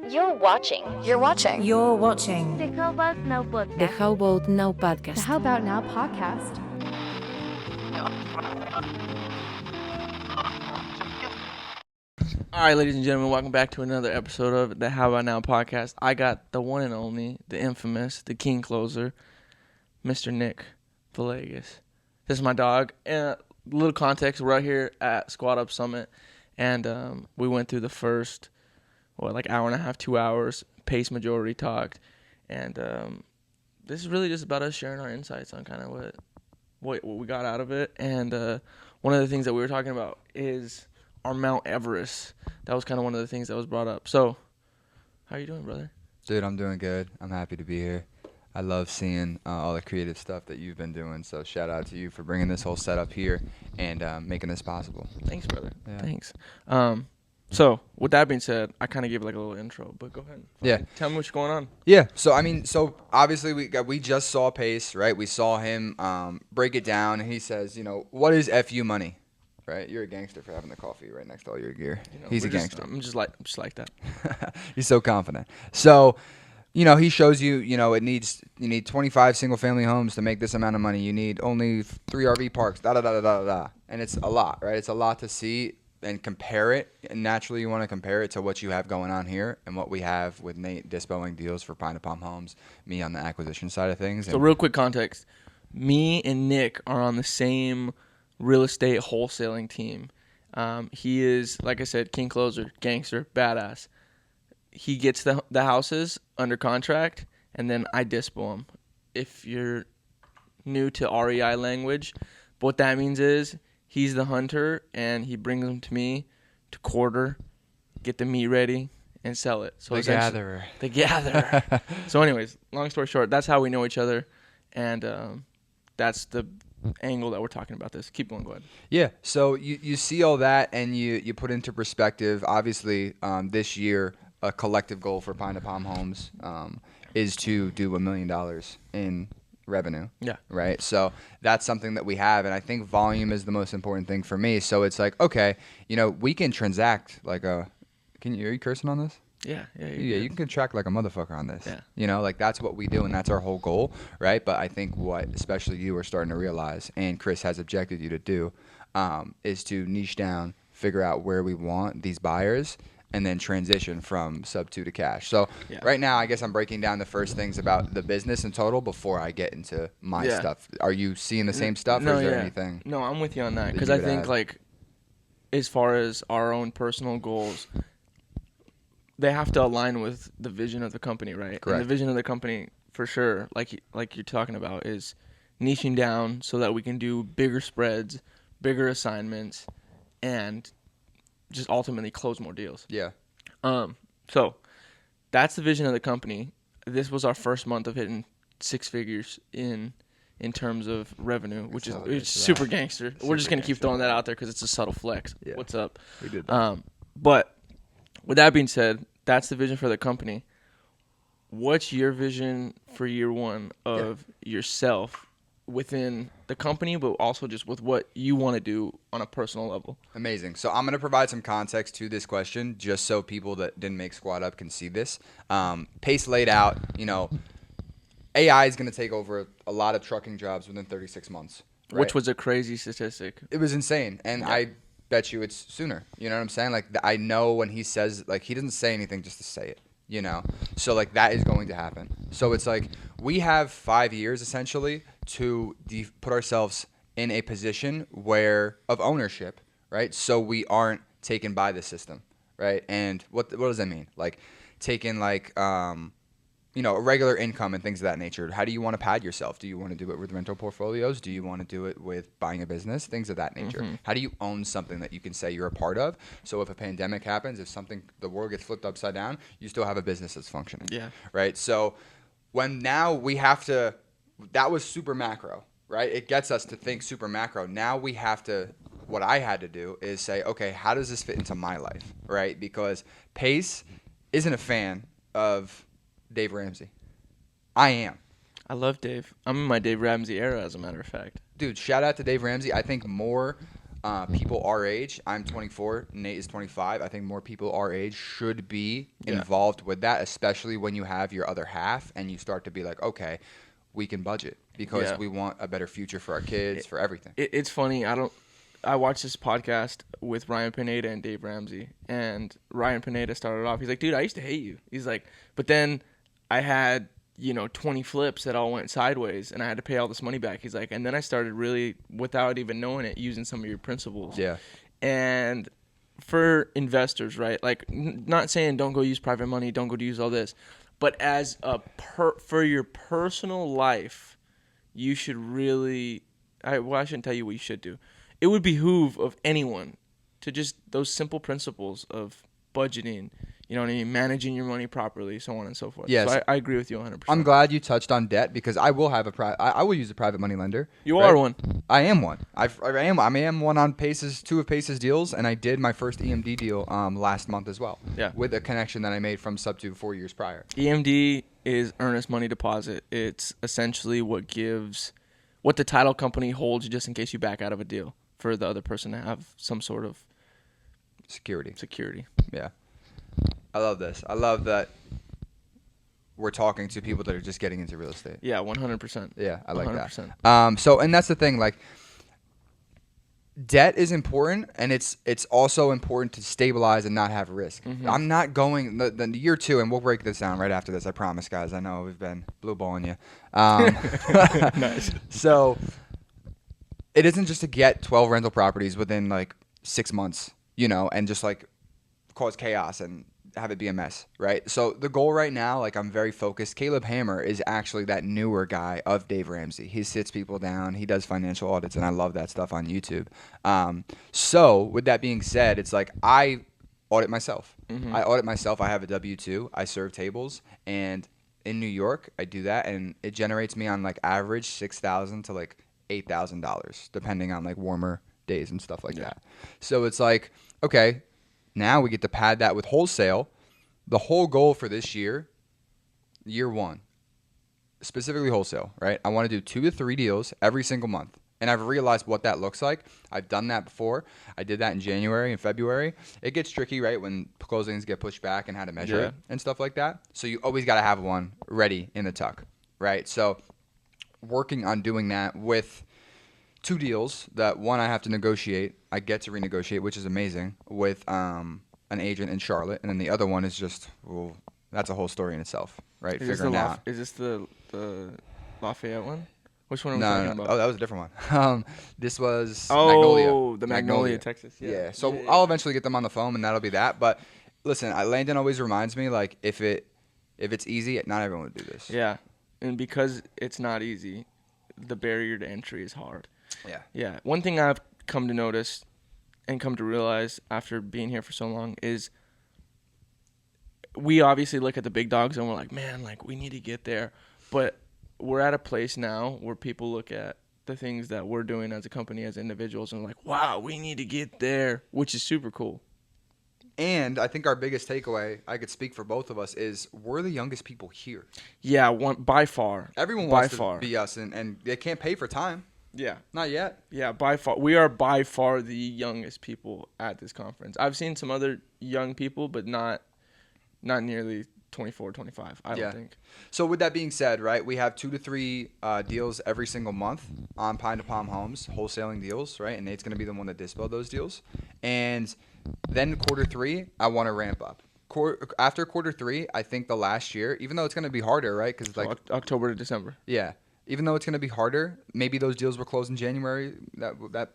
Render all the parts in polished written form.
You're watching. You're watching. You're watching The How About Now the podcast. How About Now podcast. The How About Now podcast. All right, ladies and gentlemen, welcome back to another episode of the How About Now podcast. I got the one and only, the infamous, the king closer, Mr. Nick Villegas. This is my dog. And a little context, we're right here at Squad Up Summit, and we went through the first, hour and a half, 2 hours, pace majority talked, and this is really just about us sharing our insights on kind of what we got out of it. And one of the things that we were talking about is our Mount Everest. That was kind of one of the things that was brought up. So, how are you doing, brother? Dude, I'm doing good. I'm happy to be here. I love seeing all the creative stuff that you've been doing. So shout out to you for bringing this whole setup here and making this possible. Thanks, brother. Yeah. Thanks. So, with that being said, I kind of gave like a little intro, but go ahead. Yeah. Tell me what's going on. Yeah. So obviously we just saw Pace, right? We saw him break it down, and he says, what is FU money? Right? You're a gangster for having the coffee right next to all your gear. He's a gangster. I'm just like that. He's so confident. So, he shows you, you need 25 single-family homes to make this amount of money. You need only 3 RV parks, da-da-da-da-da-da. And it's a lot, right? It's a lot to see and compare it. And naturally, you want to compare it to what you have going on here and what we have with Nate dispoing deals for Pine to Palm Homes, me on the acquisition side of things. So, real quick context. Me and Nick are on the same real estate wholesaling team. He is, like I said, king closer, gangster, badass. He gets the houses under contract, and then I dispo them. If you're new to REI language, what that means is he's the hunter, and he brings them to me to quarter, get the meat ready, and sell it. So the gatherer. The gatherer. So anyways, long story short, that's how we know each other, and that's the angle that we're talking about this. Keep going, go ahead. Yeah, so you see all that, and you put into perspective, obviously, this year, a collective goal for Pine to Palm Homes is to do $1 million in revenue. Yeah. Right? So that's something that we have, and I think volume is the most important thing for me. So it's like, okay, we can transact like are you cursing on this? Yeah, you can contract like a motherfucker on this. Yeah. That's what we do, and that's our whole goal, right? But I think what especially you are starting to realize, and Chris has objected you to do, is to niche down, figure out where we want these buyers, and then transition from sub 2 to cash. So right now, I guess I'm breaking down the first things about the business in total before I get into my stuff. Are you seeing the same stuff, or is there anything? No, I'm with you on that, because I think as far as our own personal goals, they have to align with the vision of the company, right? Correct. And the vision of the company, for sure, like you're talking about, is niching down so that we can do bigger spreads, bigger assignments, and just ultimately close more deals. Yeah. So that's the vision of the company. This was our first month of hitting 6 figures in terms of revenue, which is super gangster. We're just going to keep throwing that out there because it's a subtle flex. Yeah. What's up? We did that. But with that being said, that's the vision for the company. What's your vision for year one of yourself within the company, but also just with what you want to do on a personal level? Amazing. So I'm going to provide some context to this question just so people that didn't make Squad Up can see this. Pace laid out, AI is going to take over a lot of trucking jobs within 36 months. Right? Which was a crazy statistic. It was insane. And I bet you it's sooner. You know what I'm saying? Like, I know when he says, like, he doesn't say anything just to say it, So, like, that is going to happen. So it's like we have 5 years, essentially, to put ourselves in a position of ownership, right? So we aren't taken by the system, right? And what does that mean? Like, taking, like, a regular income and things of that nature. How do you want to pad yourself? Do you want to do it with rental portfolios? Do you want to do it with buying a business? Things of that nature. Mm-hmm. How do you own something that you can say you're a part of? So if a pandemic happens, if the world gets flipped upside down, you still have a business that's functioning. Yeah. Right? So when now we have to, that was super macro, right? It gets us to think super macro. Now we have to, what I had to do is say, okay, how does this fit into my life, right? Because Pace isn't a fan of Dave Ramsey. I am. I love Dave. I'm in my Dave Ramsey era, as a matter of fact. Dude, shout out to Dave Ramsey. I think more people our age, I'm 24, Nate is 25. I think more people our age should be Yeah. involved with that, especially when you have your other half and you start to be like, okay, we can budget because Yeah. we want a better future for our kids, for everything. It's funny. I watched this podcast with Ryan Pineda and Dave Ramsey, and Ryan Pineda started off. He's like, dude, I used to hate you. He's like, but then I had 20 flips that all went sideways, and I had to pay all this money back. He's like, and then I started really, without even knowing it, using some of your principles. Yeah. And for investors, right? Like, not saying don't go use private money, don't go to use all this, but as for your personal life, you should really. I shouldn't tell you what you should do. It would behoove of anyone to just those simple principles of budgeting, you know what I mean, managing your money properly, so on and so forth. Yes. So I agree with you 100%. I'm glad you touched on debt because I will have I will use a private money lender. You right? are one. I am one. I am one on two of Pace's deals, and I did my first EMD deal last month as well. Yeah. With a connection that I made from Sub2 4 years prior. EMD is earnest money deposit. It's essentially what the title company holds just in case you back out of a deal for the other person to have some sort of Security. Yeah. I love this. I love that we're talking to people that are just getting into real estate. Yeah, 100%. Yeah, I like 100%. that. So, and that's the thing, like, debt is important, and it's also important to stabilize and not have risk. Mm-hmm. I'm not going the year 2, and we'll break this down right after this. I promise, guys. I know we've been blue balling you. Nice. So it isn't just to get 12 rental properties within like 6 months, and just like cause chaos and have it be a mess, right? So the goal right now, like, I'm very focused. Caleb Hammer is actually that newer guy of Dave Ramsey. He sits people down. He does financial audits, and I love that stuff on YouTube. So with that being said, it's like I audit myself. Mm-hmm. I audit myself. I have a W-2. I serve tables, and in New York, I do that, and it generates me on like average $6,000 to like $8,000, depending on like warmer days and stuff like that. So it's like, okay, now we get to pad that with wholesale. The whole goal for this year 1, specifically wholesale, right? I want to do 2 to 3 deals every single month. And I've realized what that looks like. I've done that before. I did that in January and February. It gets tricky, right, when closings get pushed back and how to measure it and stuff like that. So you always got to have one ready in the tuck, right? So working on doing that with 2 deals that one I have to negotiate. I get to renegotiate, which is amazing, with an agent in Charlotte. And then the other one is just, well, that's a whole story in itself, right? Figuring out. Is this the Lafayette one? Which one are we No. talking about? Oh, that was a different one. This was Magnolia. The Magnolia, Texas. Yeah. So I'll eventually get them on the phone, and that'll be that. But listen, Landon always reminds me, like, if it's easy, not everyone would do this. Yeah, and because it's not easy, the barrier to entry is hard. Yeah. Yeah. One thing I've come to notice and come to realize after being here for so long is we obviously look at the big dogs and we're like, man, like, we need to get there. But we're at a place now where people look at the things that we're doing as a company, as individuals, and like, wow, we need to get there, which is super cool. And I think our biggest takeaway, I could speak for both of us, is we're the youngest people here. Yeah, by far. Everyone wants to be us, and they can't pay for time. Yeah. Not yet. Yeah, by far. We are by far the youngest people at this conference. I've seen some other young people, but not nearly 24, 25, I don't think. So with that being said, right, we have 2 to 3 deals every single month on Pine to Palm Homes, wholesaling deals, right? And Nate's going to be the one that dispo those deals. And then quarter 3, I want to ramp up. After quarter 3, I think the last year, even though it's going to be harder, right? Because like October to December. Yeah. Even though it's going to be harder, maybe those deals were closed in January. That's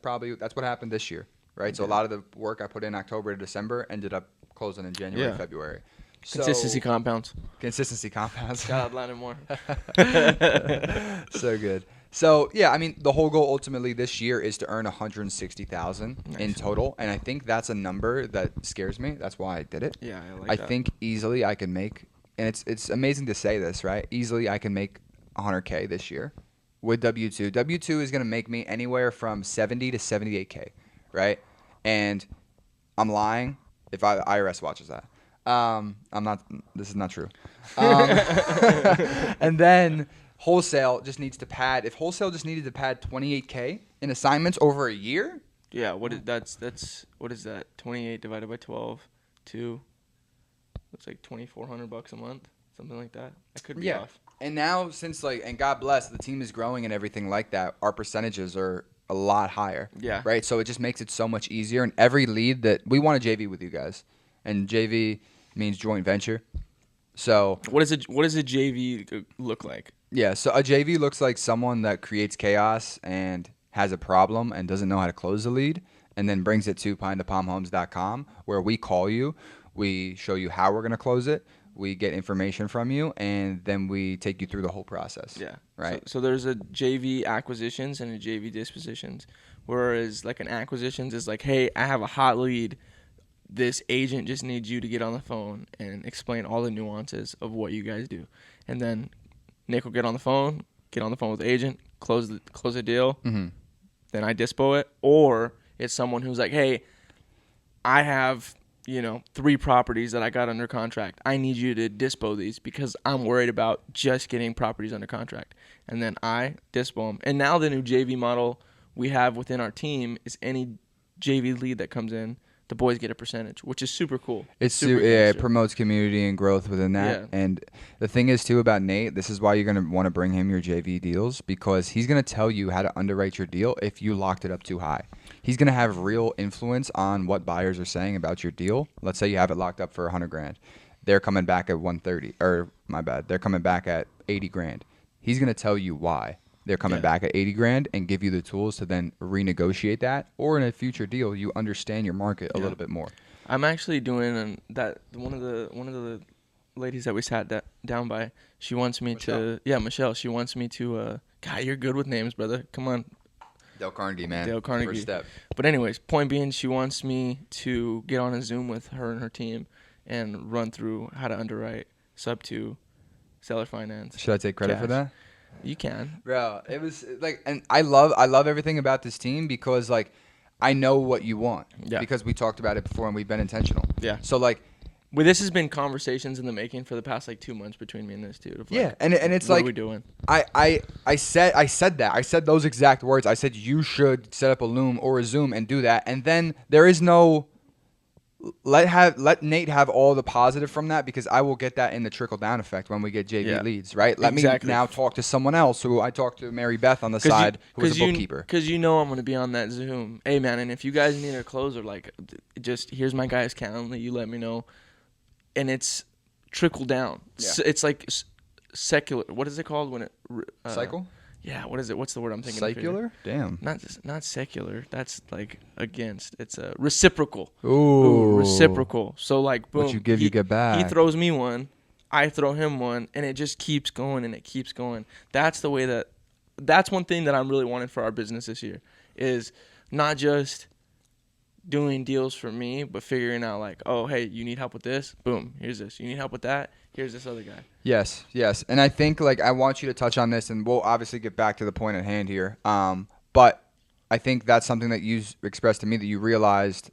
what happened this year, right? So a lot of the work I put in October to December ended up closing in January, February. Consistency compounds. Consistency compounds. Shout out Landon Moore. So good. So yeah, I mean, the whole goal ultimately this year is to earn $160,000 in total, and I think that's a number that scares me. That's why I did it. Yeah, I think easily I can make, and it's amazing to say this, right? Easily I can make $100K this year with W-2. W-2 is going to make me anywhere from 70 to 78K, right? And I'm lying if IRS watches that. I'm not. This is not true. And then wholesale just needs to pad. If wholesale just needed to pad 28K in assignments over a year, Yeah, that's what is that? 28 divided by 12, 2. It's like $2,400 a month, something like that. I could be off. And now and God bless, the team is growing and everything like that, our percentages are a lot higher. Yeah. Right? So it just makes it so much easier. And every lead that we want to JV with you guys. And JV means joint venture. So What does a JV look like? yeah, so a JV looks like someone that creates chaos and has a problem and doesn't know how to close the lead and then brings it to pinetopalmhomes.com where we call you, we show you how we're going to close it, we get information from you, and then we take you through the whole process. Yeah. Right? So there's a JV acquisitions and a JV dispositions, whereas like an acquisitions is like, hey, I have a hot lead. This agent just needs you to get on the phone and explain all the nuances of what you guys do. And then Nick will get on the phone with the agent, close the deal. Mm-hmm. Then I dispo it. Or it's someone who's like, hey, I have, 3 properties that I got under contract. I need you to dispo these because I'm worried about just getting properties under contract. And then I dispo them. And now the new JV model we have within our team is any JV lead that comes in, the boys get a percentage, which is super cool. It promotes community and growth within that. Yeah. And the thing is, too, about Nate, this is why you're going to want to bring him your JV deals because he's going to tell you how to underwrite your deal if you locked it up too high. He's going to have real influence on what buyers are saying about your deal. Let's say you have it locked up for $100,000. They're coming back at 130, or my bad, they're coming back at $80,000. He's going to tell you why they're coming back at $80,000 and give you the tools to then renegotiate that, or in a future deal, you understand your market a little bit more. I'm actually doing that. One of the ladies that we sat down by, she wants me Michelle. She wants me to. God, you're good with names, brother. Come on. Dale Carnegie, man. Dale Carnegie. First step. But anyways, point being, she wants me to get on a Zoom with her and her team and run through how to underwrite sub 2 seller finance. Should I take credit for that? You can. Bro, it was like, and I love everything about this team because like I know what you want. Yeah. Because we talked about it before and we've been intentional. Yeah. So like, well, this has been conversations in the making for the past like 2 months between me and this dude. Of, like, and it's what like, are we doing? I said that. I said those exact words. I said you should set up a Loom or a Zoom and do that. And then there is no let Nate have all the positive from that because I will get that in the trickle down effect when we get JV leads, right? Let me now talk to someone else who I talked to Mary Beth on the side who is a bookkeeper. Because I'm going to be on that Zoom. Hey, man, and if you guys need a closer, like just here's my guy's calendar. You let me know. And it's trickle down. Yeah. It's like secular. What is it called when it Cycle? Yeah, what is it? What's the word I'm thinking? Secular? Damn. Not secular. That's like against. It's a reciprocal. Ooh. Reciprocal. So like boom. What you give, you get back. He throws me one, I throw him one, and it just keeps going and it keeps going. That's the way that's one thing that I'm really wanting for our business this year is not just doing deals for me, but figuring out like, oh, hey, you need help with this? Boom, here's this. You need help with that? Here's this other guy. Yes. And I think like I want you to touch on this, and we'll obviously get back to the point at hand here. But I think that's something that you expressed to me that you realized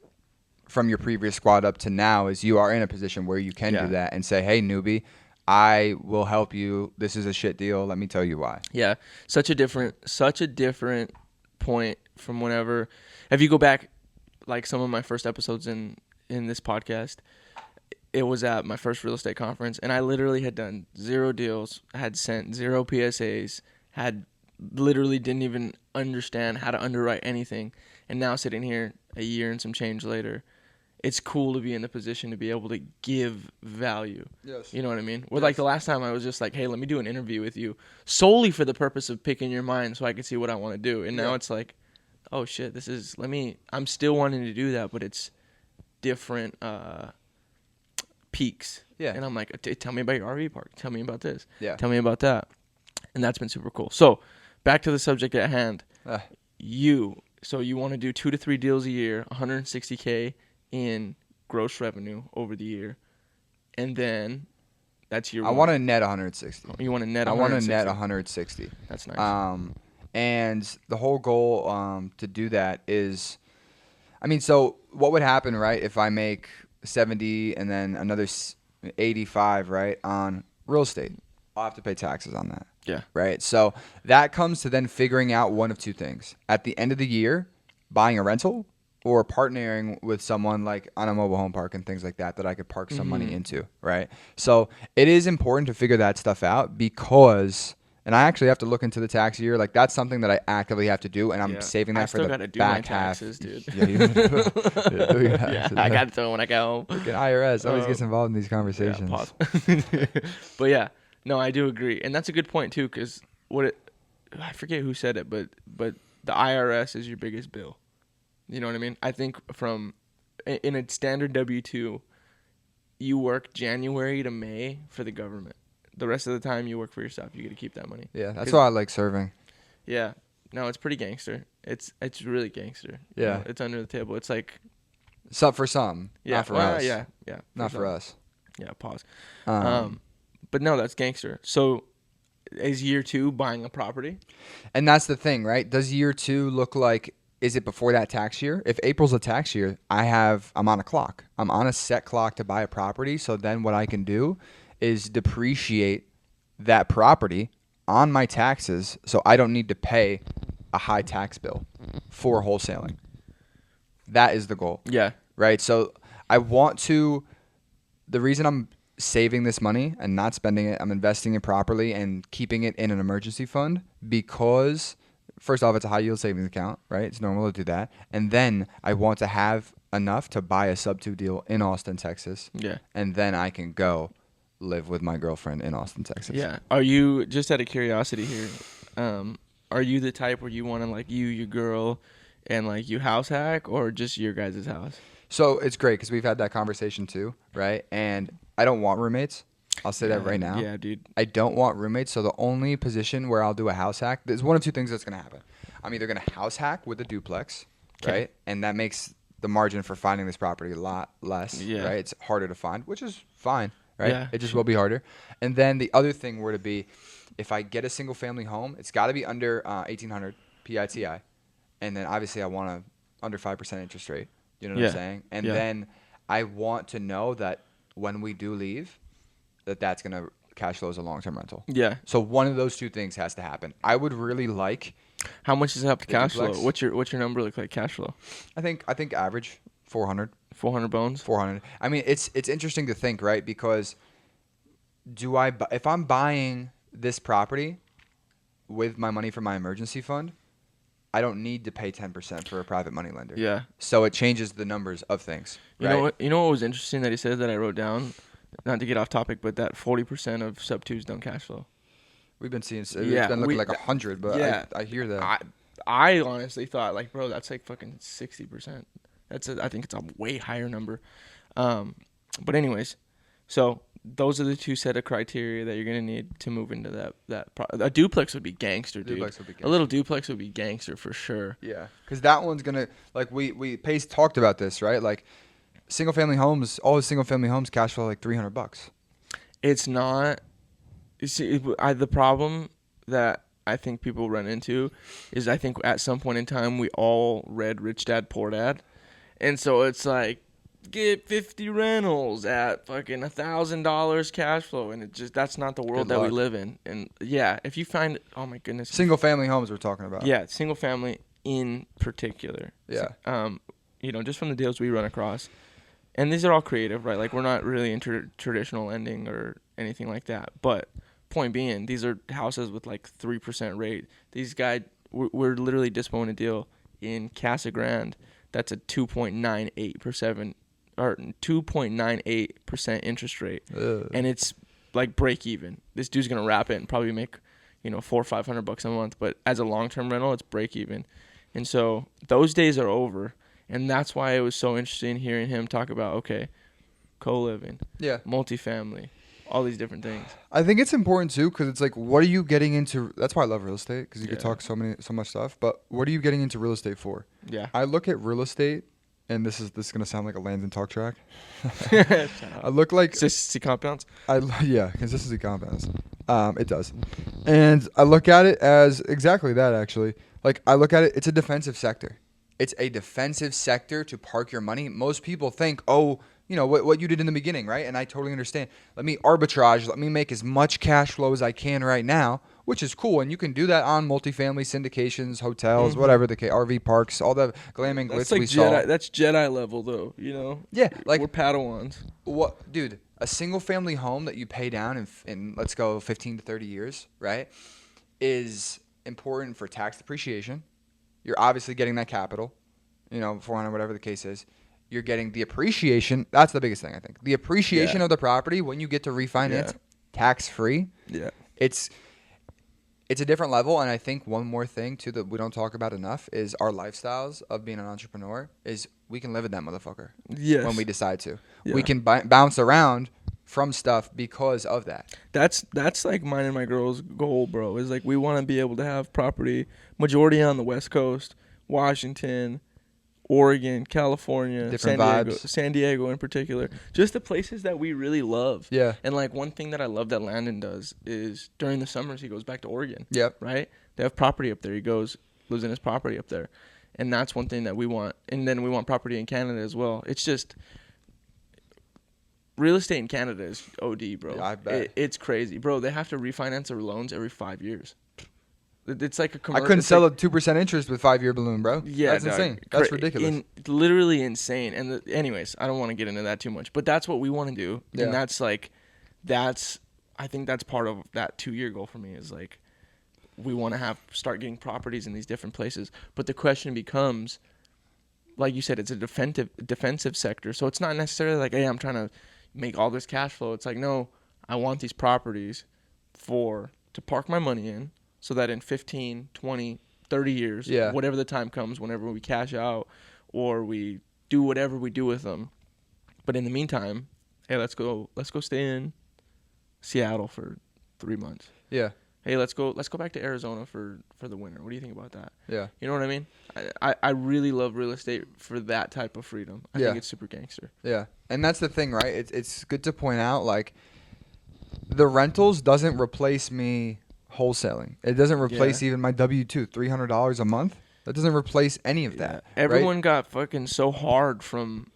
from your previous squad up to now is you are in a position where you can do that and say, hey, newbie, I will help you. This is a shit deal. Let me tell you why. Yeah, such a different point from whenever. If you go back, like some of my first episodes in this podcast, it was at my first real estate conference, and I literally had done 0 deals, had sent 0 PSAs, literally didn't even understand how to underwrite anything, and now sitting here a year and some change later, it's cool to be in the position to be able to give value. Yes. You know what I mean? Or like the last time I was just like, hey, let me do an interview with you solely for the purpose of picking your mind so I could see what I want to do. And now it's like, oh shit, I'm still wanting to do that, but it's different peaks. Yeah. And I'm like, tell me about your RV park. Tell me about this. Yeah. Tell me about that. And that's been super cool. So back to the subject at hand. You want to do 2 to 3 deals a year, $160K in gross revenue over the year. And then that's your I want to net 160. You want to net 160? I want to net 160. That's nice. And the whole goal to do that is, so what would happen, right, if I make 70 and then another 85, right, on real estate? I'll have to pay taxes on that. Yeah. Right? So that comes to then figuring out one of 2 things. At the end of the year, buying a rental or partnering with someone like on a mobile home park and things like that I could park some money into, right? So it is important to figure that stuff out because, and I actually have to look into the tax year. Like that's something that I actively have to do, and I'm saving that for the gotta do back my taxes, half. dude. Yeah, you do your taxes. I got to do it when I get home. Freaking IRS always gets involved in these conversations. Yeah, pause. But yeah, no, I do agree, and that's a good point too. Because I forget who said it, but the IRS is your biggest bill. You know what I mean? I think in a standard W-2, you work January to May for the government. The rest of the time you work for yourself. You get to keep that money. Yeah, that's why I like serving. Yeah, no, it's pretty gangster. It's really gangster. Yeah, you know, it's under the table. It's like for some, not for us. Yeah, not for us. Yeah, pause. But no, that's gangster. So, is year 2 buying a property? And that's the thing, right? Does year 2 look like? Is it before that tax year? If April's a tax year, I'm on a clock. I'm on a set clock to buy a property. So then what I can do is depreciate that property on my taxes so I don't need to pay a high tax bill for wholesaling. That is the goal. Yeah. Right? So I want to, the reason I'm saving this money and not spending it, I'm investing it properly and keeping it in an emergency fund because first off, it's a high yield savings account, right? It's normal to do that. And then I want to have enough to buy a sub-2 deal in Austin, Texas. Yeah. And then I can go live with my girlfriend in Austin, Texas. Yeah. Are you, just out of curiosity here, are you the type where you want to like your girl and like you house hack or just your guys' house? So it's great because we've had that conversation too, right? And I don't want roommates. I'll say that right now. Yeah, dude. I don't want roommates. So the only position where I'll do a house hack, there's one of two things that's going to happen. I'm either going to house hack with a duplex, right? And that makes the margin for finding this property a lot less, right? It's harder to find, which is fine, right? Yeah, it just will be harder. And then the other thing were to be, if I get a single family home, it's got to be under 1,800 PITI. And then obviously I want a under 5% interest rate. You know what I'm saying? And then I want to know that when we do leave, that's going to cash flow as a long-term rental. Yeah. So one of those two things has to happen. I would really like. How much does it have to cash flow? What's your number look like cash flow? I think average 400. 400 bones. 400. I mean, it's interesting to think, right? Because if I'm buying this property with my money from my emergency fund, I don't need to pay 10% for a private money lender. Yeah. So it changes the numbers of things. Right? You know what was interesting that he said that I wrote down? Not to get off topic, but that 40% of sub-2s don't cash flow. We've been seeing it's been looking like 100, but I hear that. I honestly thought, like, bro, that's like fucking 60%. I think it's a way higher number. But anyways, so those are the two set of criteria that you're gonna need to move into that. A duplex would be gangster, dude. A little duplex would be gangster for sure. Yeah, because that one's gonna Pace talked about this, right? Like. Single family homes, all the single family homes cash flow like $300. It's not. You see, the problem that I think people run into is I think at some point in time we all read Rich Dad Poor Dad, and so it's like get 50 rentals at fucking $1,000 cash flow, and that's not the world that we live in. And yeah, if you find, oh my goodness, single family homes we're talking about. Yeah, single family in particular. Yeah. Just from the deals we run across. And these are all creative, right? Like, we're not really into traditional lending or anything like that. But point being, these are houses with, like, 3% rate. These guys, we're literally dispoing a deal in Casa Grande that's a 2.98% interest rate. And it's, like, break even. This dude's going to wrap it and probably make, $400 or $500 a month. But as a long-term rental, it's break even. And so those days are over. And that's why it was so interesting hearing him talk about, okay, co-living, multifamily, all these different things. I think it's important, too, because it's like, what are you getting into? That's why I love real estate, because you could talk so much stuff. But what are you getting into real estate for? Yeah. I look at real estate, and this is going to sound like a Landon talk track. I look like... Consistency compounds? Consistency compounds. It does. And I look at it as exactly that, actually. Like, I look at it, it's a defensive sector. It's a defensive sector to park your money. Most people think, what you did in the beginning, right? And I totally understand. Let me arbitrage. Let me make as much cash flow as I can right now which is cool. And you can do that on multifamily syndications, hotels, whatever the case, RV parks, all the glam and glitz That's like we saw. That's Jedi level though, you know. Yeah, like we're Padawans. what, dude? A single family home that you pay down in let's go 15 to 30 years, right, is important for tax depreciation. You're obviously getting that capital, 400, whatever the case is. You're getting the appreciation. That's the biggest thing, I think. The appreciation of the property when you get to refinance tax free. Yeah. It's a different level. And I think one more thing too that we don't talk about enough is our lifestyles of being an entrepreneur is we can live in that motherfucker. Yes. When we decide to. Yeah. We can bounce around from stuff because of that. That's like mine and my girl's goal, bro. Is like we want to be able to have property majority on the West Coast, Washington, Oregon, California, Different San Diego in particular. Just the places that we really love. Yeah. And like one thing that I love that Landon does is during the summers he goes back to Oregon. Yep. Right? They have property up there. He lives in his property up there. And that's one thing that we want. And then we want property in Canada as well. It's just real estate in Canada is OD, bro. Yeah, I bet. It's crazy. Bro, they have to refinance their loans every 5 years. It's like a I commercial. couldn't sell a 2% interest with 5-year balloon, bro. Yeah, that's insane. That's ridiculous. Literally insane. And anyways, I don't want to get into that too much, but that's what we want to do. Yeah. And I think that's part of that 2-year goal for me is like, we want to start getting properties in these different places. But the question becomes, like you said, it's a defensive sector. So it's not necessarily like, hey, I'm trying to make all this cash flow. It's like, no, I want these properties to park my money in, so that in 15, 20, 30 years, whatever the time comes, whenever we cash out or we do whatever we do with them. But in the meantime, hey, let's go stay in Seattle for 3 months. Yeah. Hey, let's go back to Arizona for the winter. What do you think about that? Yeah. You know what I mean? I really love real estate for that type of freedom. I think it's super gangster. Yeah. And that's the thing, right? It's good to point out, like, the rentals doesn't replace me wholesaling. It doesn't replace even my W-2, $300 a month. That doesn't replace any of that. Everyone got fucking so hard from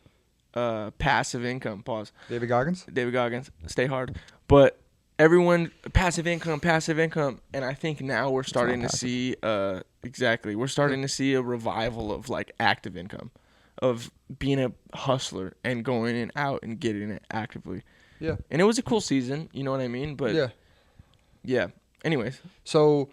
passive income. Pause. David Goggins, stay hard. But everyone, passive income. And I think now we're starting to see, we're starting to see a revival of like active income, of being a hustler and going in out and getting it actively. Yeah. And it was a cool season, you know what I mean? But yeah. Anyways, so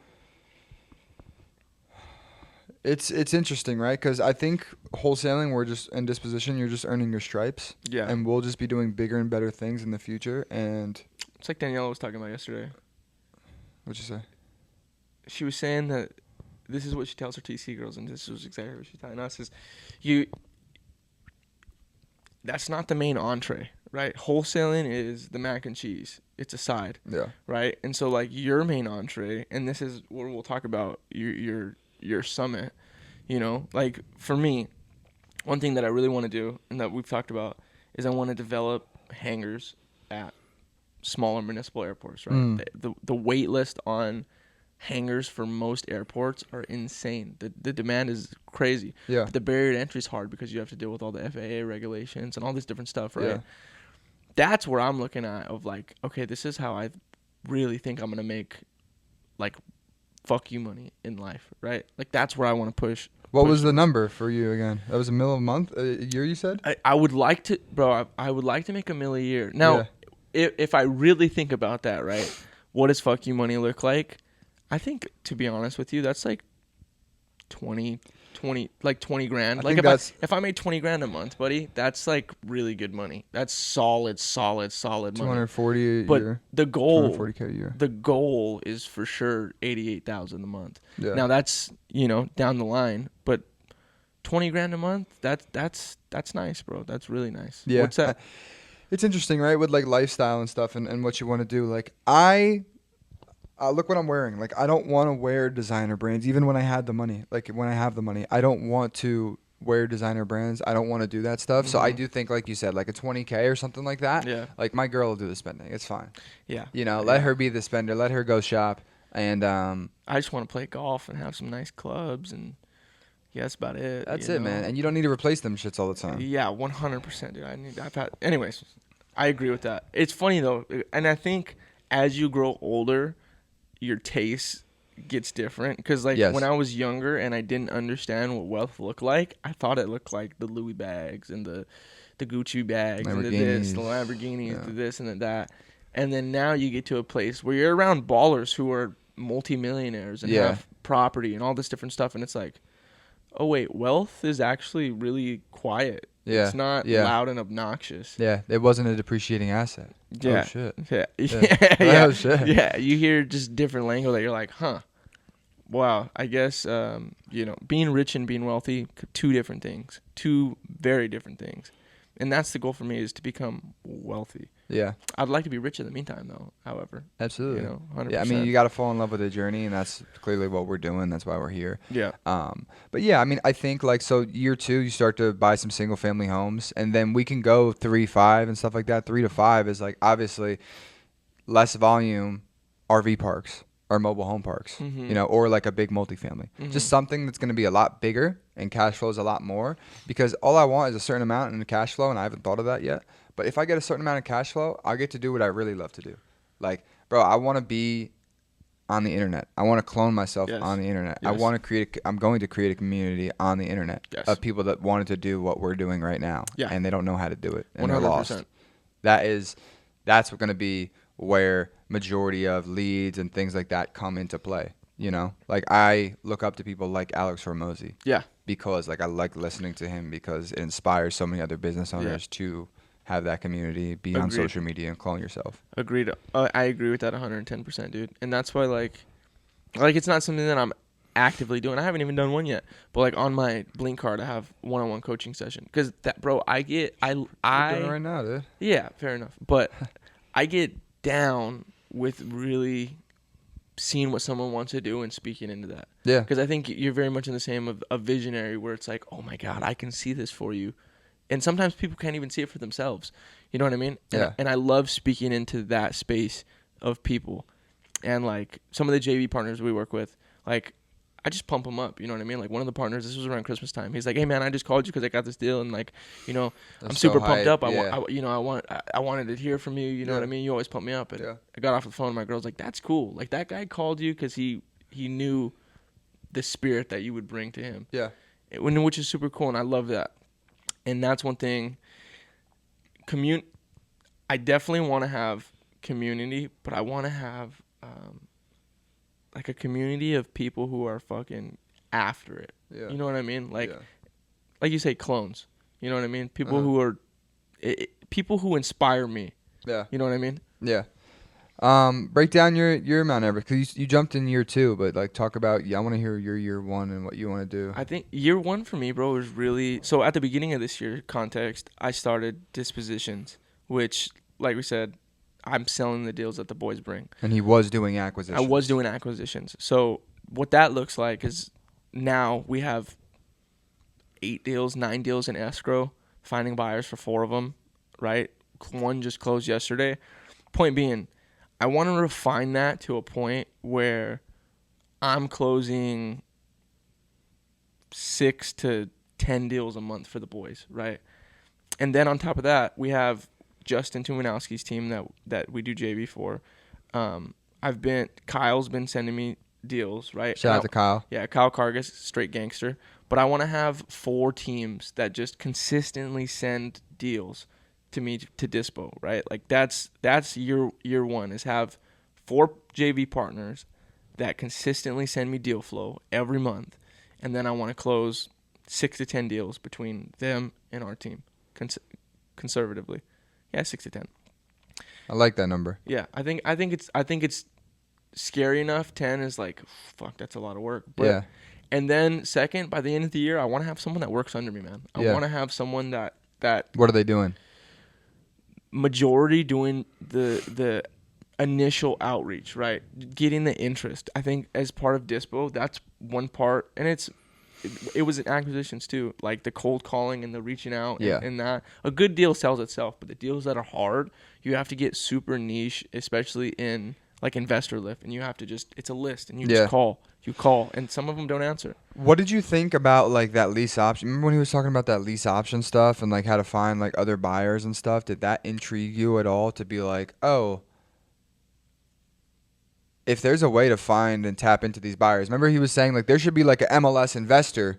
it's interesting, right? Because I think wholesaling, we're just in disposition. You're just earning your stripes. Yeah. And we'll just be doing bigger and better things in the future. And it's like Daniela was talking about yesterday. What'd you say? She was saying that this is what she tells her TC girls, and this was exactly what she's telling us: is that's not the main entree, right? Wholesaling is the mac and cheese. It's a side. Yeah. Right? And so like your main entree, and this is where we'll talk about your summit, like for me, one thing that I really want to do and that we've talked about is I want to develop hangars at smaller municipal airports, right? The wait list on hangars for most airports are insane. The demand is crazy. Yeah. But the barrier to entry is hard because you have to deal with all the FAA regulations and all this different stuff, right? Yeah. That's where I'm looking at of like, okay, this is how I really think I'm going to make like fuck you money in life, right? Like that's where I want to push. What was the number for you again? That was $1 million a month, a year, you said? I would like to, bro, I would like to make $1 million a year. Now, if I really think about that, right, what does fuck you money look like? I think, to be honest with you, that's like 20 grand. Like if I made 20 grand a month, buddy, that's like really good money. That's solid money. 240 a year. But the goal, 240K a year. The goal is for sure 88,000 a month. Yeah. Now that's, down the line, but 20 grand a month, that's nice, bro. That's really nice. Yeah. What's that? It's interesting, right? With like lifestyle and stuff and what you want to do. Like I look what I'm wearing. Like I don't want to wear designer brands, even when I had the money. Like when I have the money, I don't want to wear designer brands. I don't want to do that stuff. Mm-hmm. So I do think, like you said, like a 20K or something like that. Yeah. Like my girl will do the spending. It's fine. Yeah. Let her be the spender. Let her go shop. And I just want to play golf and have some nice clubs, and that's about it. That's it, man. And you don't need to replace them shits all the time. Yeah, 100%, dude. Anyways, I agree with that. It's funny though, and I think as you grow older, your taste gets different. Because like Yes. when I was younger and I didn't understand what wealth looked like, I thought it looked like the Louis bags and the Gucci bags and the this, the Lamborghinis, yeah. the this and the that. And then now you get to a place where you're around ballers who are multimillionaires and Yeah. have property and all this different stuff, and it's like, oh wait, wealth is actually really quiet. Yeah. It's not Yeah. loud and obnoxious. Yeah, it wasn't a depreciating asset. Yeah. Oh, shit. Yeah. Yeah. Yeah. Oh, shit. Yeah. You hear just different lingo that you're like, huh. Wow. I guess, being rich and being wealthy, two different things. Two very different things. And that's the goal for me, is to become wealthy. Yeah. I'd like to be rich in the meantime, though, however. Absolutely. 100%. Yeah, I mean, you got to fall in love with the journey, and that's clearly what we're doing. That's why we're here. Yeah. But yeah, I mean, I think like, so year 2, you start to buy some single family homes, and then we can go 3, 5 and stuff like that. 3 to 5 is like obviously less volume RV parks or mobile home parks, or like a big multifamily. Just something that's going to be a lot bigger and cash flows a lot more, because all I want is a certain amount in cash flow, and I haven't thought of that yet. But if I get a certain amount of cash flow, I get to do what I really love to do. Like, bro, I want to be on the internet. I want to clone myself on the internet. Yes. I'm going to create a community on the internet Yes. of people that wanted to do what we're doing right now, and they don't know how to do it, and they're 100%. lost. That's going to be where majority of leads and things like that come into play. Like I look up to people like Alex Hormozy. Yeah. Because like I like listening to him, because it inspires so many other business owners to have that community, be on social media, and clone yourself. Agreed. I agree with that 110%, dude. And that's why, like it's not something that I'm actively doing. I haven't even done one yet. But, like, on my Blink card, I have one-on-one coaching session. Because, bro, I You're doing it right now, dude. Yeah, fair enough. But I get down with really seeing what someone wants to do and speaking into that. Yeah. Because I think you're very much in the same of a visionary, where it's like, oh, my God, I can see this for you. And sometimes people can't even see it for themselves. You know what I mean? Yeah. And I love speaking into that space of people. And, like, some of the JV partners we work with, like, I just pump them up. You know what I mean? Like, one of the partners, this was around Christmas time. He's like, hey, man, I just called you because I got this deal. And, like, I'm That's super so pumped hype. up. Yeah. I wanted to hear from you. You know what I mean? You always pump me up. And I got off the phone. And my girl's like, that's cool. Like, that guy called you because he knew the spirit that you would bring to him. Yeah. Which is super cool. And I love that. And that's one thing. I definitely want to have community, but I want to have like a community of people who are fucking after it. Yeah. You know what I mean? Like you say, clones. You know what I mean? People who are people who inspire me. Yeah. You know what I mean? Yeah. Break down your Mount Everest, because you jumped in year 2, but like talk about, I want to hear your year 1 and what you want to do. I think year 1 for me, bro, was really, so at the beginning of this year context, I started Dispositions, which, like we said, I'm selling the deals that the boys bring. And he was doing acquisitions. I was doing acquisitions. So what that looks like is now we have 9 deals in escrow, finding buyers for 4 of them, right? 1 just closed yesterday. Point being, I want to refine that to a point where I'm closing 6 to 10 deals a month for the boys, right? And then on top of that, we have Justin Tumanowski's team that we do JV for. Kyle's been sending me deals, right? Shout out to Kyle. Yeah, Kyle Cargus, straight gangster. But I want to have 4 teams that just consistently send deals to me to Dispo, right? Like that's year 1, is have 4 JV partners that consistently send me deal flow every month, and then I want to close 6 to 10 deals between them and our team, conservatively. Yeah, 6 to 10. I like that number. Yeah, I think it's scary enough. 10 is like, fuck, that's a lot of work. But, and then second, by the end of the year, I want to have someone that works under me, man. I want to have someone that. What are they doing? Majority doing the initial outreach, right? Getting the interest. I think as part of Dispo, that's one part, and it was in acquisitions too, like the cold calling and the reaching out and that. A good deal sells itself, but the deals that are hard, you have to get super niche, especially in like investor lift, and you have to it's a list, and you just call. You call, and some of them don't answer. What did you think about like that lease option? Remember when he was talking about that lease option stuff and like how to find like other buyers and stuff? Did that intrigue you at all to be like, oh, if there's a way to find and tap into these buyers, remember he was saying like there should be like an MLS investor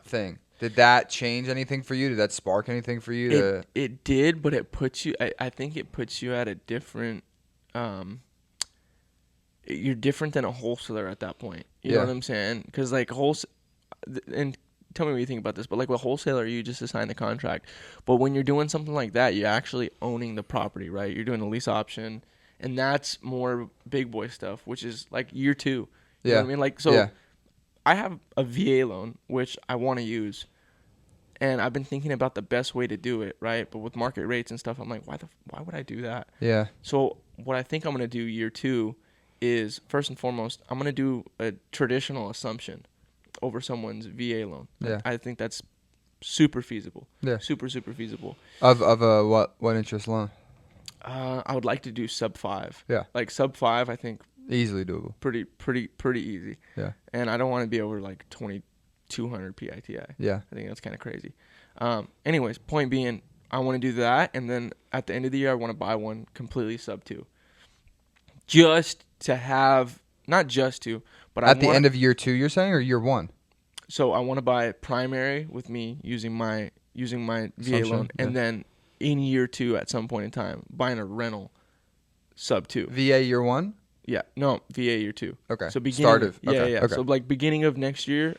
thing. Did that change anything for you? Did that spark anything for you? It did, but it puts you. I think it puts you at a different. You're different than a wholesaler at that point. You know what I'm saying? Because like and tell me what you think about this. But like with wholesaler, you just assign the contract. But when you're doing something like that, you're actually owning the property, right? You're doing a lease option, and that's more big boy stuff, which is like year 2. You know what I mean? Like so. I have a VA loan, which I want to use, and I've been thinking about the best way to do it, right? But with market rates and stuff, I'm like, why would I do that? Yeah. So what I think I'm going to do year 2 is, first and foremost, I'm going to do a traditional assumption over someone's VA loan. Yeah. I think that's super feasible. Yeah. Super feasible. Of a what interest loan? I would like to do sub 5. Yeah. Like sub 5, I think. Easily doable. Pretty easy. Yeah. And I don't want to be over like 2,200 PITI. Yeah. I think that's kind of crazy. Anyways, point being, I want to do that, and then at the end of the year, I want to buy one completely sub 2. Just to have, not just to, but at the end of year 2, you're saying, or year 1? So I want to buy primary with me using my VA loan, and then in year 2 at some point in time, buying a rental sub 2. VA year 1? Yeah, no, VA year 2. Okay. So Okay. So like beginning of next year,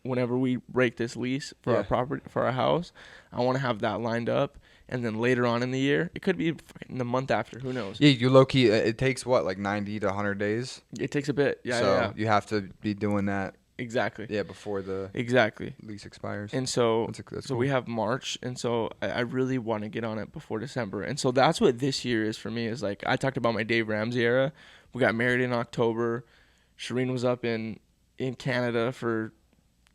whenever we break this lease for our property, for our house, I want to have that lined up, and then later on in the year, it could be in the month after, who knows? Yeah, you low key. It takes what, like 90 to 100 days. It takes a bit. Yeah. So you have to be doing that. Exactly. Yeah, before the lease expires. And so that's so cool. we have March, and so I really want to get on it before December. And so that's what this year is for me, is like I talked about my Dave Ramsey era. We got married in October. Shireen was up in Canada for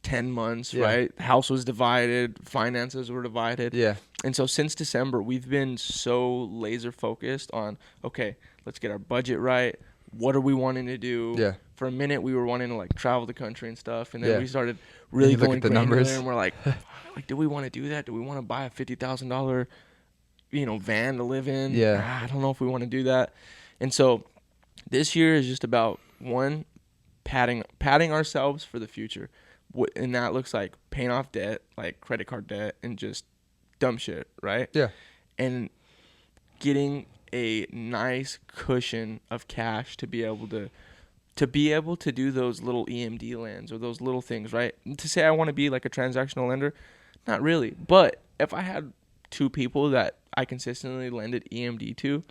10 months, right? The house was divided, finances were divided. Yeah. And so since December, we've been so laser focused on, okay, let's get our budget right. What are we wanting to do? Yeah. For a minute, we were wanting to like travel the country and stuff, and then we started really going granular, and we're like, do we want to do that? Do we want to buy a $50,000, van to live in? Yeah. I don't know if we want to do that. And so this year is just about, one, padding ourselves for the future. And that looks like paying off debt, like credit card debt, and just dumb shit, right? Yeah. And getting a nice cushion of cash to be able to do those little EMD lands or those little things, right? To say I want to be like a transactional lender, not really. But if I had 2 people that I consistently lended EMD to,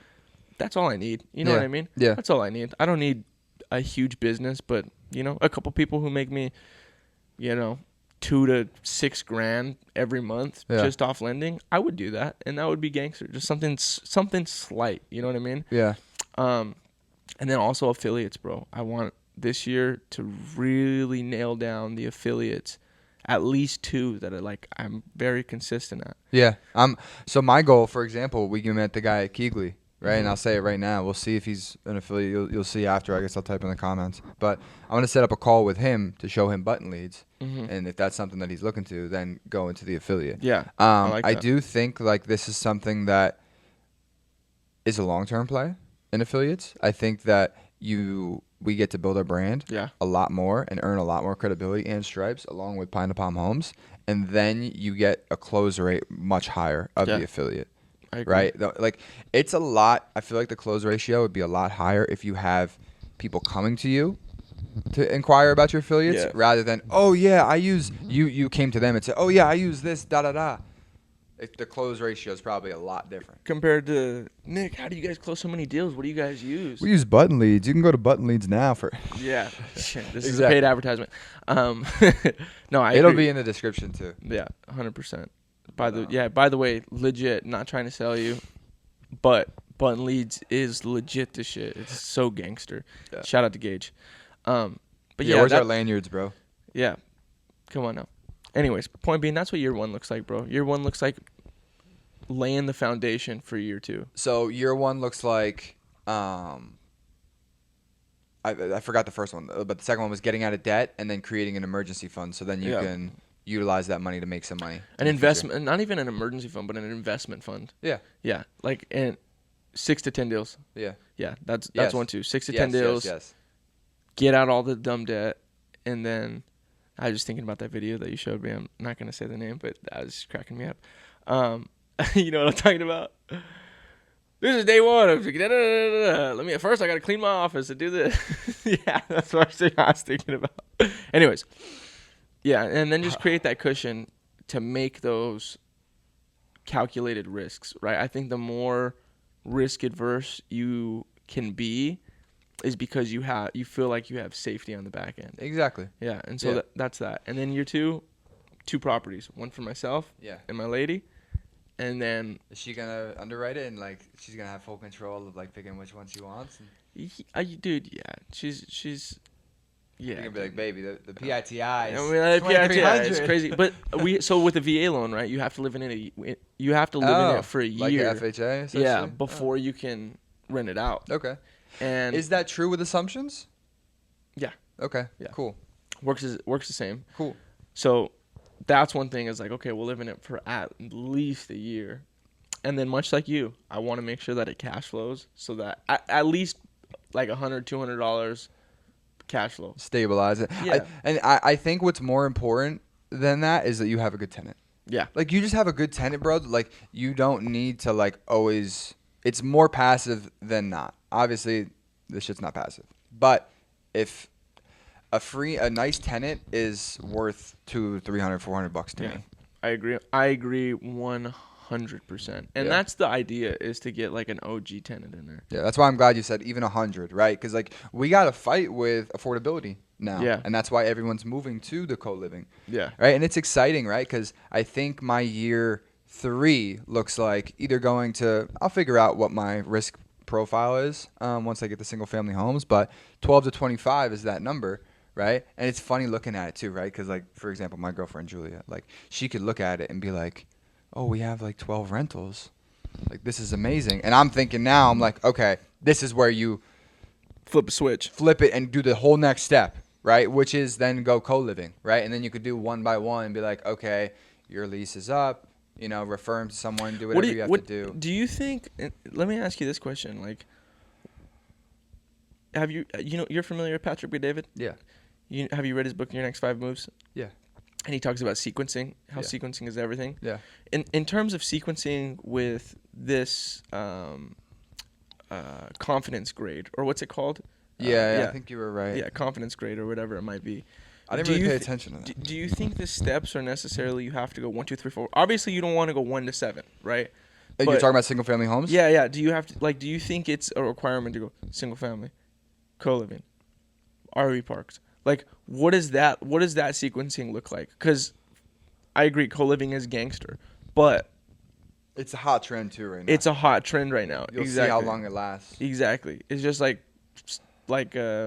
that's all I need. You know what I mean? Yeah. That's all I need. I don't need a huge business, but a couple people who make me, $2 to $6 grand every month just off lending, I would do that, and that would be gangster. Just something slight. You know what I mean? Yeah. And then also affiliates, bro. I want this year to really nail down the affiliates, at least 2 that are like I'm very consistent at. Yeah. So my goal, for example, we met the guy at Keegley. Right, and I'll say it right now. We'll see if he's an affiliate. You'll see after. I guess I'll type in the comments. But I'm going to set up a call with him to show him button leads. And if that's something that he's looking to, then go into the affiliate. Yeah, I do think like this is something that is a long-term play in affiliates. I think that we get to build our brand a lot more and earn a lot more credibility and stripes along with Pine to Palm Homes. And then you get a close rate much higher of the affiliate. Right? Like, it's a lot. I feel like the close ratio would be a lot higher if you have people coming to you to inquire about your affiliates rather than, oh, yeah, I use, you came to them and said, oh, yeah, I use this, da-da-da. The close ratio is probably a lot different. Compared to, Nick, how do you guys close so many deals? What do you guys use? We use button leads. You can go to button leads now for. Yeah. This is a paid advertisement. No, It'll be in the description, too. Yeah, 100%. By the way, legit, not trying to sell you, but button leads is legit the shit. It's so gangster. Yeah. Shout out to Gage. But where's our lanyards, bro? Yeah. Come on now. Anyways, point being, that's what year 1 looks like, bro. Year 1 looks like laying the foundation for year 2. So year 1 looks like I forgot the first one, but the second one was getting out of debt and then creating an emergency fund so then you can utilize that money to make some money. An investment, not even an emergency fund, but an investment fund. Yeah. Yeah. Like, and 6 to 10 deals. Yeah. Yeah, that's Yes. one too. 6 to Yes, 10 deals. Yes. Get out all the dumb debt, and then I was just thinking about that video that you showed me. I'm not gonna say the name, but that was just cracking me up. You know what I'm talking about? This is day one of first I gotta clean my office and do this. Yeah, that's what I was thinking about. Anyways, yeah, and then just create that cushion to make those calculated risks, right? I think the more risk adverse you can be is because you feel like you have safety on the back end. Exactly. Yeah, and so that's that. And then year two properties, one for myself and my lady. And then is she gonna underwrite it and like she's gonna have full control of like picking which one she wants? Dude, yeah, she's You're gonna be like, baby, the PITI I is mean, PITI is 2300. crazy. But with the VA loan, right? You have to live in it. You have to live in it for a year. Like an FHA, essentially? Yeah, before you can rent it out. Okay. And is that true with assumptions? Yeah. Okay. Yeah. Cool. Works the same. Cool. So that's one thing is like, okay, we'll live in it for at least a year. And then much like you, I want to make sure that it cash flows so that at least like $100, $200 cash flow. Stabilize it. Yeah. I think what's more important than that is that you have a good tenant. Yeah. Like you just have a good tenant, bro. Like you don't need to like always. It's more passive than not. Obviously, this shit's not passive. But if a nice tenant is worth $200, $300, $400 to me. I agree 100%. And that's the idea, is to get like an OG tenant in there. Yeah, that's why I'm glad you said even 100, right? Because like we got to fight with affordability now. Yeah. And that's why everyone's moving to the co-living. Yeah. Right. And it's exciting, right? Because I think my year 3 looks like either I'll figure out what my risk profile is once I get the single family homes, but 12 to 25 is that number. Right. And it's funny looking at it too. Right. Because like, for example, my girlfriend, Julia, like she could look at it and be like, oh, we have like 12 rentals. Like, this is amazing. And I'm thinking now, I'm like, okay, this is where you flip a switch, flip it and do the whole next step. Right. Which is then go co-living. Right. And then you could do one by one and be like, okay, your lease is up. You know, refer them to someone, do whatever you have to do. Do you think, let me ask you this question, like, have you're familiar with Patrick B. David? Yeah. Have you read his book, Your Next 5 Moves? Yeah. And he talks about sequencing, how sequencing is everything. Yeah. In terms of sequencing with this confidence grade, or what's it called? Yeah, I think you were right. Yeah, confidence grade or whatever it might be. I didn't really pay attention to that. Do you think the steps are necessarily you have to go 1, 2, 3, 4? Obviously, you don't want to go 1 to 7, right? You're talking about single family homes? Yeah. Do you have to do you think it's a requirement to go single family, co-living, RV parks? Like, what does that sequencing look like? Because I agree, co-living is gangster, but it's a hot trend too right now. It's a hot trend right now. You'll see how long it lasts. Exactly. It's just like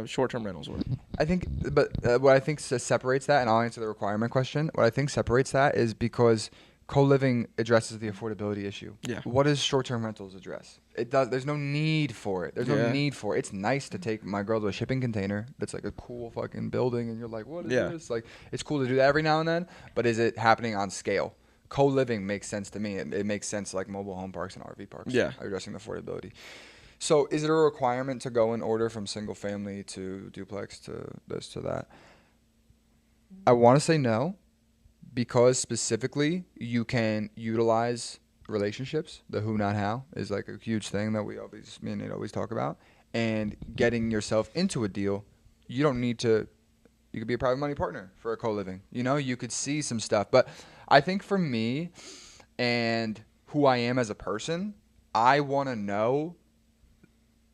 short-term rentals were. I think, but what I think separates that, and I'll answer the requirement question. What I think separates that is because co-living addresses the affordability issue. Yeah. What does short-term rentals address? It does. There's no need for it. It's nice to take my girl to a shipping container that's like a cool fucking building, and you're like, what is this? Like, it's cool to do that every now and then, but is it happening on scale? Co-living makes sense to me. It makes sense like mobile home parks and RV parks. Yeah. Addressing the affordability. So is it a requirement to go in order from single family to duplex to this to that? I want to say no, because specifically you can utilize relationships. The who, not how is like a huge thing that me and Nate always talk about. And getting yourself into a deal, you don't need to. You could be a private money partner for a co-living. You know, you could see some stuff. But I think for me and who I am as a person, I want to know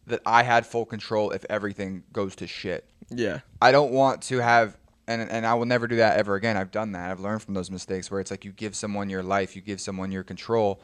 that I had full control if everything goes to shit. Yeah. I don't want to have, and I will never do that ever again. I've done that. I've learned from those mistakes where it's like you give someone your life, you give someone your control,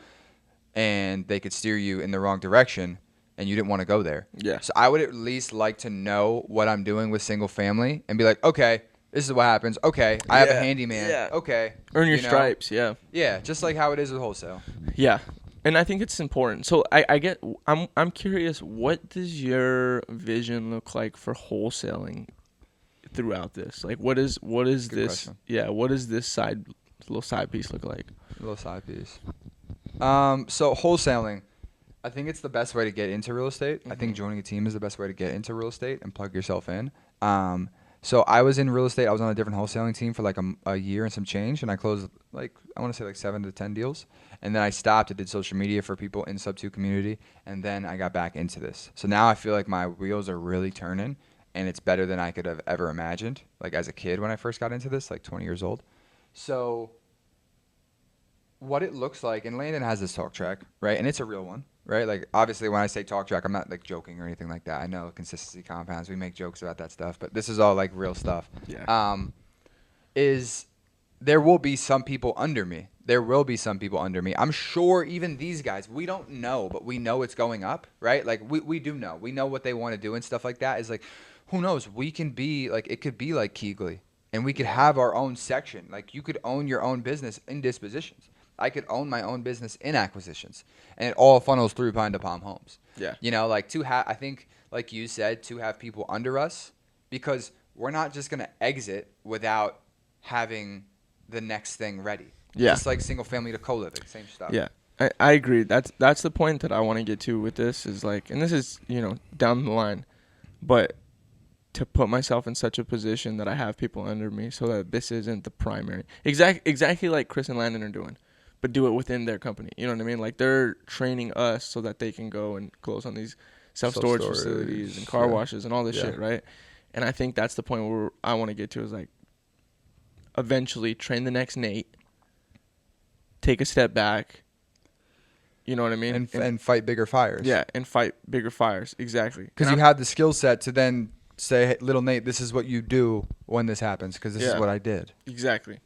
and they could steer you in the wrong direction, and you didn't want to go there. Yeah. So I would at least like to know what I'm doing with single family and be like, okay, this is what happens. Okay, I have a handyman. Yeah. Okay. Earn your stripes, yeah. Yeah, just like how it is with wholesale. Yeah. And I think it's important. So I'm curious, what does your vision look like for wholesaling throughout this? Like, what is Good this? question. Yeah, what does this little side piece look like? Little side piece. So wholesaling. I think it's the best way to get into real estate. I think joining a team is the best way to get into real estate and plug yourself in. So I was in real estate. I was on a different wholesaling team for like a year and some change, and I closed like I want to say like 7 to 10 deals. And then I stopped. I did social media for people in sub 2 community, and then I got back into this. So now I feel like my wheels are really turning, and it's better than I could have ever imagined. Like as a kid when I first got into this, like 20 years old. So what it looks like, and Landon has this talk track, right? And it's a real one, right? Like obviously when I say talk track, I'm not like joking or anything like that. I know consistency compounds. We make jokes about that stuff, but this is all like real stuff. Yeah. Is there will be some people under me. There will be some people under me. I'm sure even these guys, we don't know, but we know it's going up, right? Like we do know. We know what they want to do and stuff like that. Is like, who knows? We can be like, it could be like Keegley, and we could have our own section. Like you could own your own business in dispositions. I could own my own business in acquisitions, and it all funnels through Pine to Palm Homes. Yeah. You know, like I think, like you said, to have people under us, because we're not just going to exit without having the next thing ready. Yeah. Just like single family to co-living, same stuff. Yeah. I agree. That's the point that I want to get to with this is like, and this is, down the line, but to put myself in such a position that I have people under me so that this isn't the primary. Exactly like Chris and Landon are doing, but do it within their company. You know what I mean? Like they're training us so that they can go and close on these self-storage facilities and car washes and all this shit, right? And I think that's the point where I want to get to is like eventually train the next Nate, take a step back, you know what I mean? And fight bigger fires. Yeah, and fight bigger fires. Exactly. Because you have the skill set to then say, hey, little Nate, this is what you do when this happens, because this is what I did. Exactly.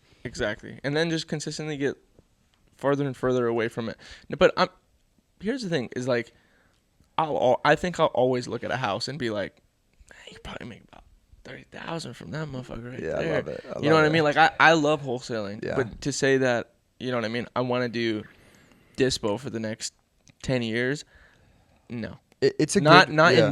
And then just consistently get further and further away from it. But here's the thing is like, I think I'll always look at a house and be like, hey, you probably make about 30,000 from that motherfucker right there. I love it. You know what I mean? Like I love wholesaling, yeah. But to say that, you know what I mean? I want to do dispo for the next 10 years. No. It's a not good,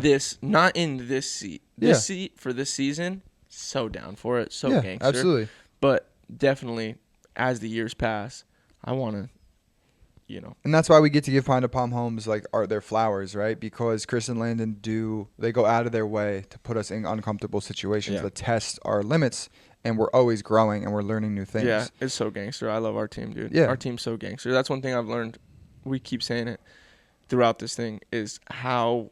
in this seat. This seat for this season, so down for it, so gangster. Absolutely. But definitely as the years pass, I want to, And that's why we get to give Pine to Palm Homes like their flowers, right? Because Chris and Landon they go out of their way to put us in uncomfortable situations that test our limits, and we're always growing and we're learning new things. Yeah, it's so gangster. I love our team, dude. Yeah. Our team's so gangster. That's one thing I've learned. We keep saying it throughout this thing is how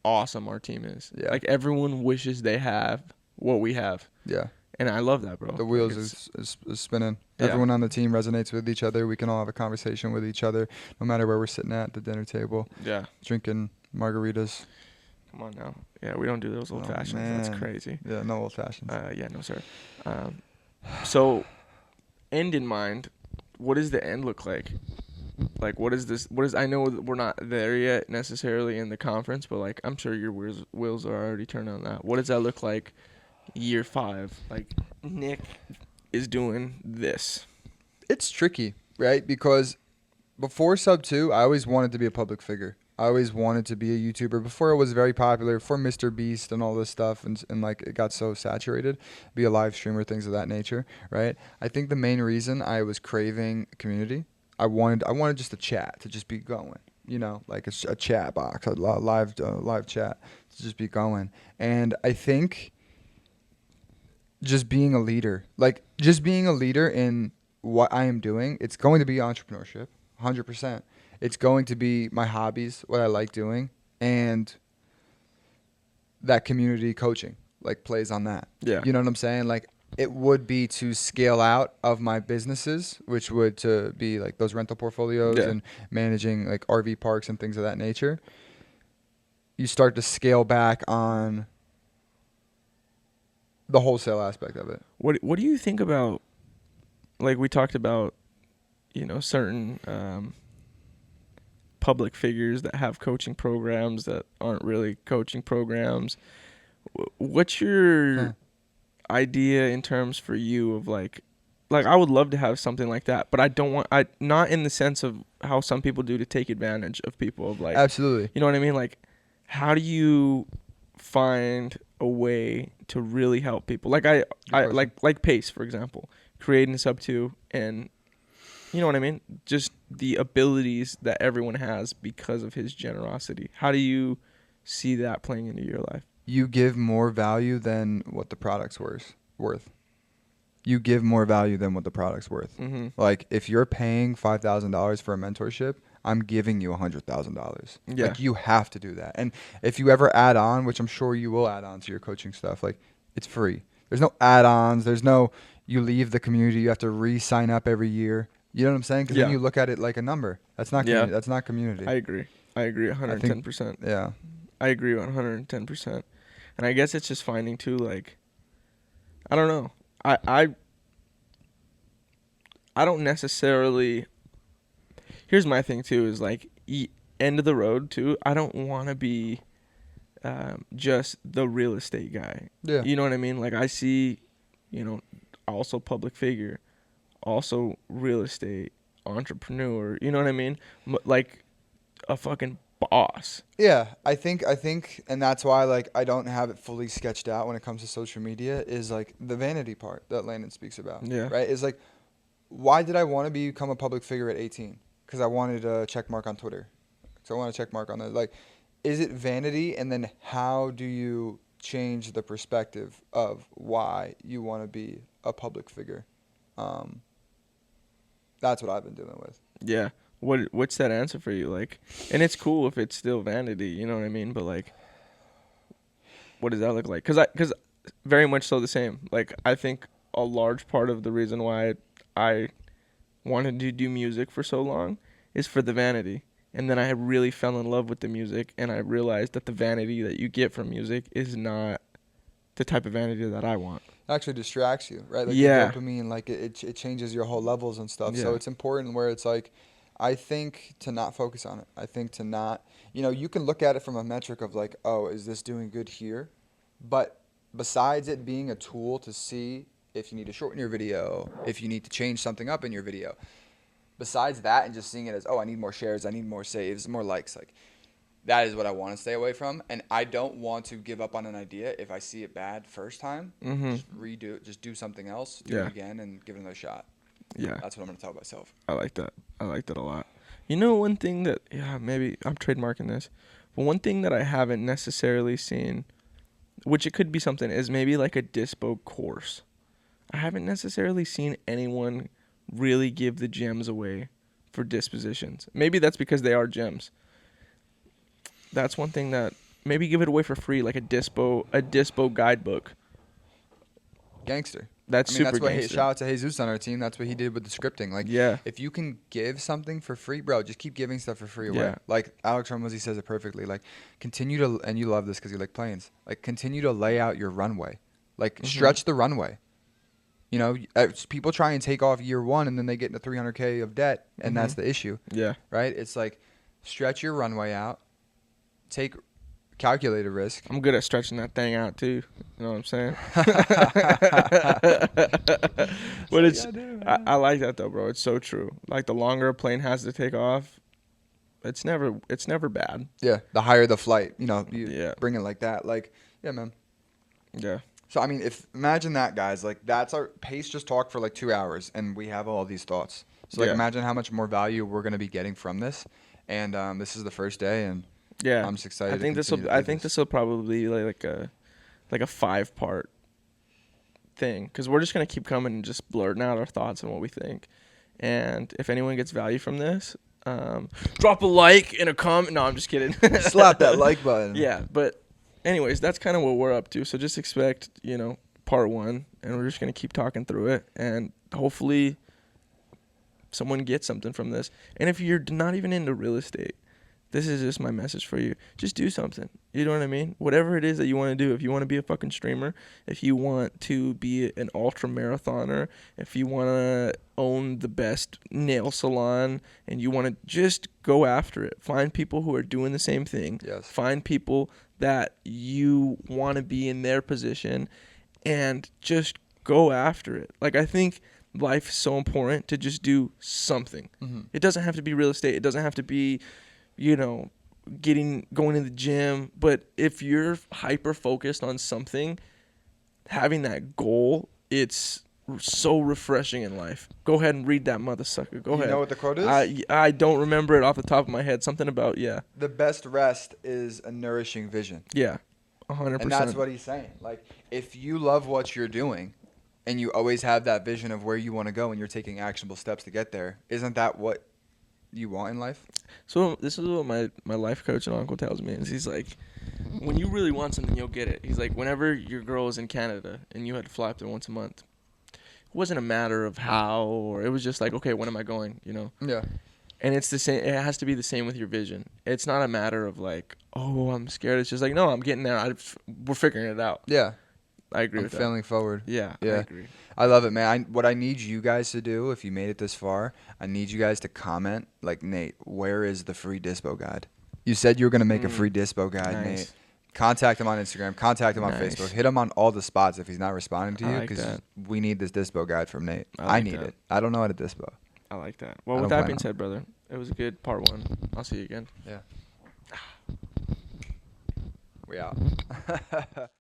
awesome our team is. Yeah. Like everyone wishes they have what we have. Yeah. And I love that, bro. The wheels is spinning. Yeah. Everyone on the team resonates with each other. We can all have a conversation with each other, no matter where we're sitting at the dinner table. Yeah. Drinking margaritas. Come on now. Yeah, we don't do those old fashions. That's crazy. Yeah, no old fashions. Yeah, no sir. So, end in mind, what does the end look like? Like, what is this? I know we're not there yet necessarily in the conference, but like, I'm sure your wheels are already turned on that. What does that look like? Year 5, like Nick is doing this. It's tricky, right? Because before sub 2, I always wanted to be a public figure. I always wanted to be a YouTuber before it was very popular, for Mr. Beast and all this stuff, and like it got so saturated, be a live streamer, things of that nature, right? I think the main reason I was craving community, I wanted just a chat to just be going, like a chat box, a live chat to just be going, and I think just being a leader in what I am doing, it's going to be entrepreneurship, 100%. It's going to be my hobbies, what I like doing, and that community coaching, like, plays on that. Yeah. You know what I'm saying? Like, it would be to scale out of my businesses, which would to be, like, those rental portfolios and managing, like, RV parks and things of that nature. You start to scale back on the wholesale aspect of it. What do you think about, like, we talked about, certain public figures that have coaching programs that aren't really coaching programs. What's your idea in terms for you of like I would love to have something like that, but not in the sense of how some people do to take advantage of people of like, absolutely. You know what I mean? Like, how do you find a way to really help people? Like I like Pace, for example, creating sub 2 and you know what I mean? Just the abilities that everyone has because of his generosity. How do you see that playing into your life? You give more value than what the product's worth. You give more value than what the product's worth. Mm-hmm. Like, if you're paying $5,000 for a mentorship, I'm giving you $100,000. Yeah. Like, you have to do that. And if you ever add on, which I'm sure you will add on to your coaching stuff, like, it's free. There's no add-ons. There's no, you leave the community, you have to re-sign up every year. You know what I'm saying? Because then you look at it like a number. That's not community. That's not community. I agree 110%. Yeah. I agree 110%. And I guess it's just finding too, like, I don't know. I don't necessarily. Here's my thing too: is like end of the road too. I don't want to be just the real estate guy. Yeah. You know what I mean? Like I see, also public figure, also real estate entrepreneur. You know what I mean? Like a fucking boss. Yeah, I think, and that's why, like, I don't have it fully sketched out when it comes to social media, is like the vanity part that Landon speaks about. Yeah. Right? Is like, why did I want to become a public figure at 18? Because I wanted a check mark on Twitter. So I want a check mark on that. Like, is it vanity? And then how do you change the perspective of why you want to be a public figure? That's what I've been dealing with. Yeah. What's that answer for you? Like, and it's cool if it's still vanity, you know what I mean? But like, what does that look like? Because very much so the same. Like, I think a large part of the reason why I wanted to do music for so long is for the vanity. And then I really fell in love with the music, and I realized that the vanity that you get from music is not the type of vanity that I want. It actually distracts you, right? Like, Yeah. the dopamine, like, it changes your whole levels and stuff. Yeah. So it's important where it's like, I think to not focus on it. I think to not, you can look at it from a metric of like, oh, is this doing good here? But besides it being a tool to see if you need to shorten your video, if you need to change something up in your video, besides that and just seeing it as, oh, I need more shares, I need more saves, more likes, like, that is what I want to stay away from. And I don't want to give up on an idea if I see it bad first time. Mm-hmm. Just redo it, just do something else, do it again, and give it another shot. Yeah. That's what I'm going to tell myself. I like that. I like that a lot. One thing that, maybe I'm trademarking this, but one thing that I haven't necessarily seen, which it could be something, is maybe like a dispo course. I haven't necessarily seen anyone really give the gems away for dispositions. Maybe that's because they are gems. That's one thing that, maybe give it away for free, like a dispo guidebook. Gangster. That's super gangster. Shout out to Jesus on our team. That's what he did with the scripting. Like, Yeah. if you can give something for free, bro, just keep giving stuff for free away. Yeah. Like Alex Hormozy says it perfectly. Like, continue to, and you love this because you like planes. Like, continue to lay out your runway. Like, stretch the runway. People try and take off year one and then they get into $300K of debt, and that's the issue. Yeah. Right? It's like, stretch your runway out. Take calculated risk. I'm good at stretching that thing out too. You know what I'm saying? But I like that though, bro. It's so true. Like, the longer a plane has to take off, it's never bad. Yeah. The higher the flight, you bring it like that. Like, yeah, man. Yeah. So, I mean, imagine that, guys. Like, that's our pace. Just talk for like 2 hours, and we have all these thoughts. So, like, imagine how much more value we're going to be getting from this. And this is the first day, and I'm just excited. I think this will probably be like a 5-part thing, because we're just gonna keep coming and just blurting out our thoughts and what we think. And if anyone gets value from this, drop a like and a comment. No, I'm just kidding. Slap that like button. Yeah, but anyways, that's kind of what we're up to. So just expect, part 1, and we're just gonna keep talking through it, and hopefully someone gets something from this. And if you're not even into real estate, this is just my message for you. Just do something. You know what I mean? Whatever it is that you want to do. If you want to be a fucking streamer, if you want to be an ultra marathoner, if you want to own the best nail salon, and you want to just go after it. Find people who are doing the same thing. Yes. Find people that you want to be in their position, and just go after it. Like, I think life is so important to just do something. Mm-hmm. It doesn't have to be real estate. It doesn't have to be, going to the gym. But if you're hyper focused on something, having that goal, it's so refreshing in life. Go ahead and read that mother sucker. Go ahead. You know what the quote is? I don't remember it off the top of my head. Something about, The best rest is a nourishing vision. Yeah, 100%. And that's what he's saying. Like, if you love what you're doing and you always have that vision of where you want to go and you're taking actionable steps to get there, isn't that what you want in life? So this is what my life coach and uncle tells me. Is he's like, when you really want something, you'll get it. He's like, whenever your girl was in Canada and you had to fly up there once a month, it wasn't a matter of how, or it was just like, okay, when am I going, you know? Yeah. And it's the same. It has to be the same with your vision. It's not a matter of like, oh, I'm scared. It's just like, no, I'm getting there. We're figuring it out. Yeah. I agree I'm with failing forward. that. Yeah, Yeah. I agree. I love it, man. What I need you guys to do, if you made it this far, I need you guys to comment, like, Nate, where is the free dispo guide? You said you were going to make a free dispo guide, Nice. Nate. Contact him on Instagram. Contact him on Nice. Facebook. Hit him on all the spots if he's not responding to I you, like because that. we need this dispo guide from Nate. I I like need that. it. I don't know how to dispo. I like that. Well, I with don't that plan being on- said, brother, it was a good part 1. I'll see you again. Yeah. We out.